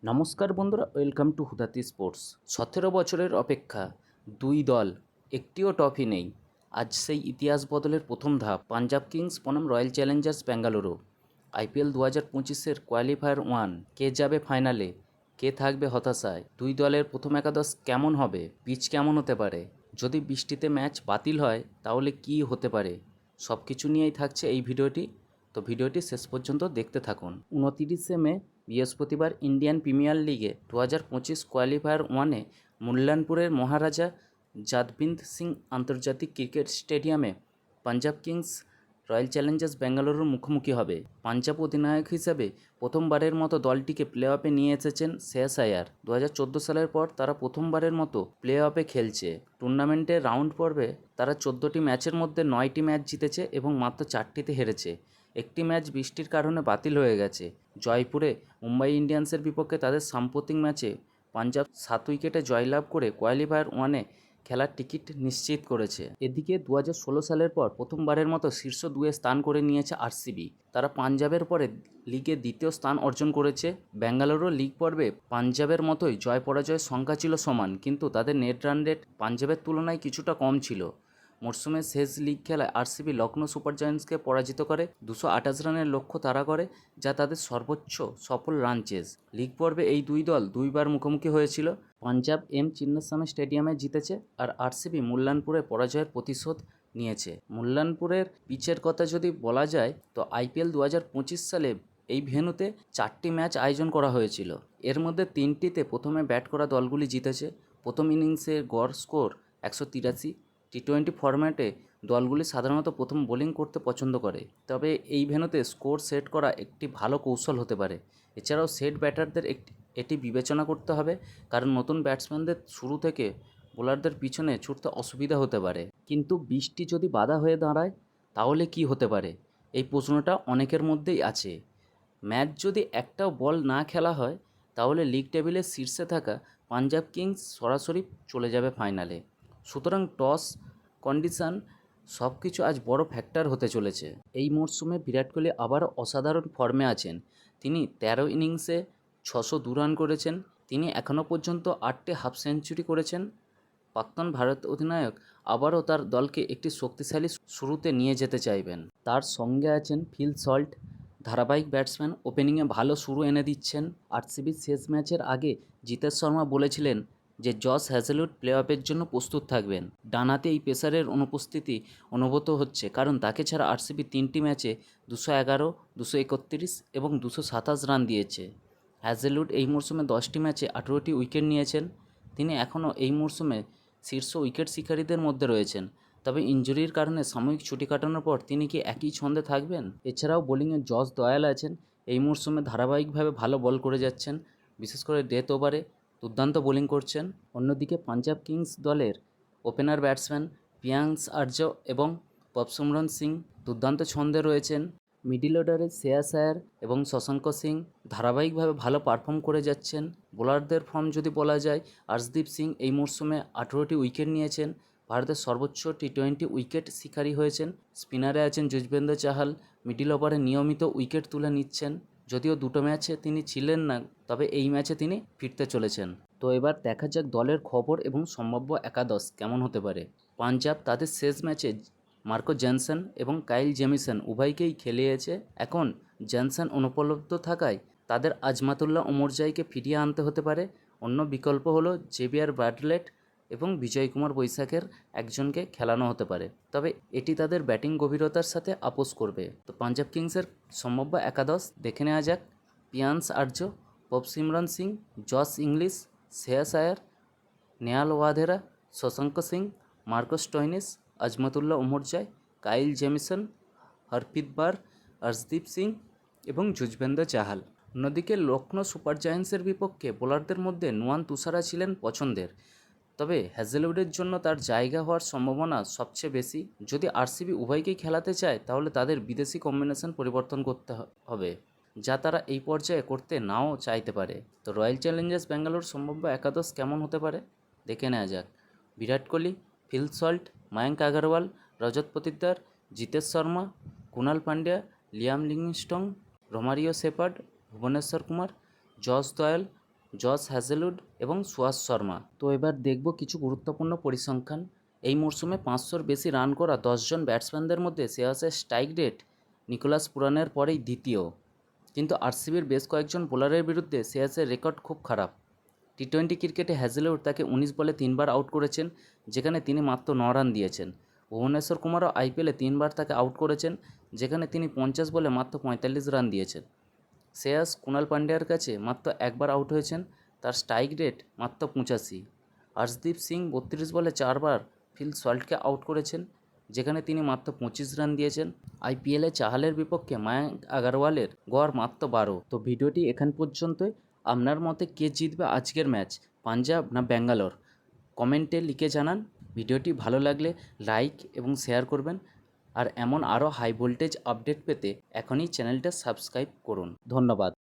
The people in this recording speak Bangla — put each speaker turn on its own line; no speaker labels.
নমস্কার বন্ধুরা, ওয়েলকাম টু হুদাতি স্পোর্টস। 17 বছরের অপেক্ষা, দুই দল, একটিও ট্রফি নেই। আজ সেই ইতিহাস বদলের প্রথম ধাপ। পাঞ্জাব কিংস বনাম রয়্যাল চ্যালেঞ্জার্স ব্যাঙ্গালুরু। আইপিএল 2025-এর কোয়ালিফায়ার 1। কে যাবে ফাইনালে, কে থাকবে হতাশায়? দুই দলের প্রথম একাদশ কেমন হবে? পিচ কেমন হতে পারে? যদি বৃষ্টিতে ম্যাচ বাতিল হয় তাহলে কি হতে পারে? সব কিছু নিয়েই থাকছে এই ভিডিওটি। তো ভিডিওটি শেষ পর্যন্ত দেখতে থাকুন। 29শে মে বৃহস্পতিবার ইন্ডিয়ান প্রিমিয়ার লিগে 2025 কোয়ালিফায়ার 1-এ মুল্লানপুরের মহারাজা যাদবিন্দ সিং আন্তর্জাতিক ক্রিকেট স্টেডিয়ামে পাঞ্জাব কিংস রয়্যাল চ্যালেঞ্জার্স ব্যাঙ্গালুরুর মুখোমুখি হবে। পাঞ্জাব অধিনায়ক হিসেবে প্রথমবারের মতো দলটিকে প্লে অফে নিয়ে এসেছেন শ্রেয়াস আয়ার। 2014 সালের পর তারা প্রথমবারের মতো প্লে অফে খেলছে। টুর্নামেন্টের রাউন্ড পর্বে তারা 14টি ম্যাচের মধ্যে 9টি ম্যাচ জিতেছে এবং মাত্র 4টিতে হেরেছে। একটি ম্যাচ বৃষ্টির কারণে বাতিল হয়ে গেছে। জয়পুরে মুম্বাই ইন্ডিয়ান্সের বিপক্ষে তাদের সাম্প্রতিক ম্যাচে পাঞ্জাব 7 উইকেটে জয়লাভ করে কোয়ালিফায়ার 1-এ খেলার টিকিট নিশ্চিত করেছে। এদিকে 2016 সালের পর প্রথমবারের মতো শীর্ষ 2-এ স্থান করে নিয়েছে আরসিবি। তারা পাঞ্জাবের পরে লিগে দ্বিতীয় স্থান অর্জন করেছে। ব্যাঙ্গালুরু লিগ পর্বে পাঞ্জাবের মতোই জয় পরাজয়ের সংখ্যা ছিল সমান, কিন্তু তাদের নেট রান রেট পাঞ্জাবের তুলনায় কিছুটা কম ছিল। মরশুমের শেষ লিগ খেলায় আরসিবি লখনৌ সুপার জায়ান্টসকে পরাজিত করে 228 রানের লক্ষ্য তাড়া করে, যা তাদের সর্বোচ্চ সফল রান চেজ। লিগ পর্বে এই দুই দল দুইবার মুখোমুখি হয়েছিল। পাঞ্জাব এম চিন্নাস্বামী স্টেডিয়ামে জিতেছে আর আরসিবি মুল্লানপুরে পরাজয়ের প্রতিশোধ নিয়েছে। মুল্লানপুরের পিচের কথা যদি বলা যায় তো আইপিএল 2025 সালে এই ভেন্যুতে 4টি ম্যাচ আয়োজন করা হয়েছিল। এর মধ্যে 3টিতে প্রথমে ব্যাট করা দলগুলি জিতেছে। প্রথম ইনিংসের গড় স্কোর 183। টি-20 ফরম্যাটে দলগুলি সাধারণত প্রথম বোলিং করতে পছন্দ করে, তবে এই ভেন্যুতে স্কোর সেট করা একটি ভালো কৌশল হতে পারে। এছাড়াও সেট ব্যাটারদের এটি বিবেচনা করতে হবে, কারণ নতুন ব্যাটসম্যানদের শুরু থেকে বোলারদের পিছনে ছুটতে অসুবিধা হতে পারে। কিন্তু বৃষ্টি যদি বাধা হয়ে দাঁড়ায় তাহলে কি হতে পারে, এই প্রশ্নটা অনেকের মধ্যেই আছে। ম্যাচ যদি একটাও বল না খেলা হয় তাহলে লিগ টেবিলের শীর্ষে থাকা পাঞ্জাব কিংস সরাসরি চলে যাবে ফাইনালে। সুতরাং টস, কন্ডিশন সব কিছু আজ বড় ফ্যাক্টর হতে চলেছে। এই মরশুমে বিরাট কোহলি আবারও অসাধারণ ফর্মে আছেন। তিনি 13 ইনিংসে 602 রান করেছেন। তিনি এখনও পর্যন্ত 8টি হাফ সেঞ্চুরি করেছেন। প্রাক্তন ভারত অধিনায়ক আবারও তার দলকে একটি শক্তিশালী শুরুতে নিয়ে যেতে চাইবেন। তার সঙ্গে আছেন ফিল সল্ট, ধারাবাহিক ব্যাটসম্যান, ওপেনিংয়ে ভালো শুরু এনে দিচ্ছেন। আরসিবির শেষ ম্যাচের আগে জিতেশ শর্মা বলেছিলেন যে জস হ্যাজেলউড প্লে অফের জন্য প্রস্তুত থাকবেন। ডানাতে এই পেসারের অনুপস্থিতি অনুভূত হচ্ছে, কারণ তাকে ছাড়া আরসিবি 3টি ম্যাচে 211, 231 এবং 227 রান দিয়েছে। হ্যাজেলউড এই মরশুমে 10টি ম্যাচে 18টি উইকেট নিয়েছেন। তিনি এখনও এই মরশুমে শীর্ষ উইকেট শিকারীদের মধ্যে রয়েছেন, তবে ইনজুরির কারণে সাময়িক ছুটি কাটানোর পর তিনি কি একই ছন্দে থাকবেন? এছাড়াও বোলিংয়ে জস দয়াল আছেন। এই মরশুমে ধারাবাহিকভাবে ভালো বল করে যাচ্ছেন, বিশেষ করে ডেথ ওভারে দুর্দান্ত বোলিং করছেন। অন্যদিকে পাঞ্জাব কিংস দলের ওপেনার ব্যাটসম্যান প্রিয়াংশ আর্য এবং প্রভসিমরন সিং দুর্দান্ত ছন্দে রয়েছেন। মিডিল অর্ডারে শ্রেয়াস আয়ার এবং শশাঙ্ক সিং ধারাবাহিকভাবে ভালো পারফর্ম করে যাচ্ছেন। বোলারদের ফর্ম যদি বলা যায়, আর্শদীপ সিং এই মরশুমে 18টি উইকেট নিয়েছেন, ভারতের সর্বোচ্চ টি-20 উইকেট শিকারী হয়েছেন। স্পিনারে আছেন যুজবেন্দ্র চাহাল, মিডিল ওভারে নিয়মিত উইকেট তুলে নিচ্ছেন। যদিও দুটো ম্যাচে তিনি ছিলেন না, তবে এই ম্যাচে তিনি ফিরতে চলেছেন। তো এবার দেখা যাক দলের খবর এবং সম্ভাব্য একাদশ কেমন হতে পারে। পাঞ্জাব তাদের শেষ ম্যাচে মার্কো জনসন এবং কাইল জেমিসন উভয়কেই খেলিয়েছে। এখন জনসন অনুপলব্ধ থাকায় তাদের আজমাতুল্লাহ ওমরজাইকে ফিরিয়ে আনতে হতে পারে। অন্য বিকল্প হলো জেভিয়ার ব্র্যাডলেট এবং বিজয় কুমার বৈশাখের একজনকে খেলানো হতে পারে, তবে এটি তাদের ব্যাটিং গভীরতার সাথে আপোস করবে। তো পাঞ্জাব কিংসের সম্ভাব্য একাদশ দেখে নেওয়া যাক। Priyansh Arya, Prabhsimran Singh, Josh Inglis, Shreyas Iyer, Nehal Wadhera, Shashank Singh, Marcus Stoinis, Azmatullah Omarzai, Kyle Jamieson, Harpreet Brar, Arshdeep Singh এবং যুজবেন্দ্র চাহাল। অন্যদিকে লখনৌ সুপার জায়ান্টসের বিপক্ষে বোলারদের মধ্যে নুয়ান তুষারা ছিলেন পছন্দের, তবে হ্যাজেলউডের জন্য তার জায়গা হওয়ার সম্ভাবনা সবচেয়ে বেশি। যদি আরসিবি উভয়কেই খেলাতে চায় তাহলে তাদের বিদেশি কম্বিনেশন পরিবর্তন করতে হবে, যা তারা এই পর্যায়ে করতে নাও চাইতে পারে। তো রয়্যাল চ্যালেঞ্জার্স ব্যাঙ্গালোর সম্ভাব্য একাদশ কেমন হতে পারে দেখে নেওয়া যাক। Virat Kohli, Phil Salt, Mayank Agarwal, Rajat Patidar, Jitesh Sharma, Krunal Pandya, Liam Livingstone, Romario Shepherd, Bhuvneshwar Kumar, Yash Dayal, Josh Hazlewood এবং সুয়াস শর্মা। তো এবার দেখব কিছু গুরুত্বপূর্ণ পরিসংখ্যান। এই মরশুমে 500-র বেশি রান করা 10জন ব্যাটসম্যানদের মধ্যে শ্রেয়াসের স্ট্রাইক রেট নিকোলাস পুরানের পরেই দ্বিতীয়। কিন্তু আরসিবির বেশ কয়েকজন বোলারের বিরুদ্ধে শ্রেয়াসের রেকর্ড খুব খারাপ। টি-20 ক্রিকেটে হ্যাজেলউড তাকে 19 বলে 3বার আউট করেছেন, যেখানে তিনি মাত্র 9 রান দিয়েছেন। ভুবনেশ্বর কুমারও আইপিএলে 3বার তাকে আউট করেছেন, যেখানে তিনি 50 বলে মাত্র 45 রান দিয়েছেন। শ্রেয়াস কুণাল পান্ডিয়ার কাছে মাত্র একবার আউট হয়েছেন, তার স্ট্রাইক রেট মাত্র 85। হর্ষদীপ সিং 32 বলে 4বার ফিল সল্টকে আউট করেছেন, যেখানে তিনি মাত্র 25 রান দিয়েছেন। আইপিএলে চাহালের বিপক্ষে মায়াঙ্ক আগরওয়ালের গড় মাত্র 12। তো ভিডিওটি এখান পর্যন্তই। আপনার মতে কে জিতবে আজকের ম্যাচ, পাঞ্জাব না ব্যাঙ্গালোর? কমেন্টে লিখে জানান। ভিডিওটি ভালো লাগলে লাইক এবং শেয়ার করবেন। আর এমন আরও হাই ভোল্টেজ আপডেট পেতে এখনই চ্যানেলটা সাবস্ক্রাইব করুন। ধন্যবাদ।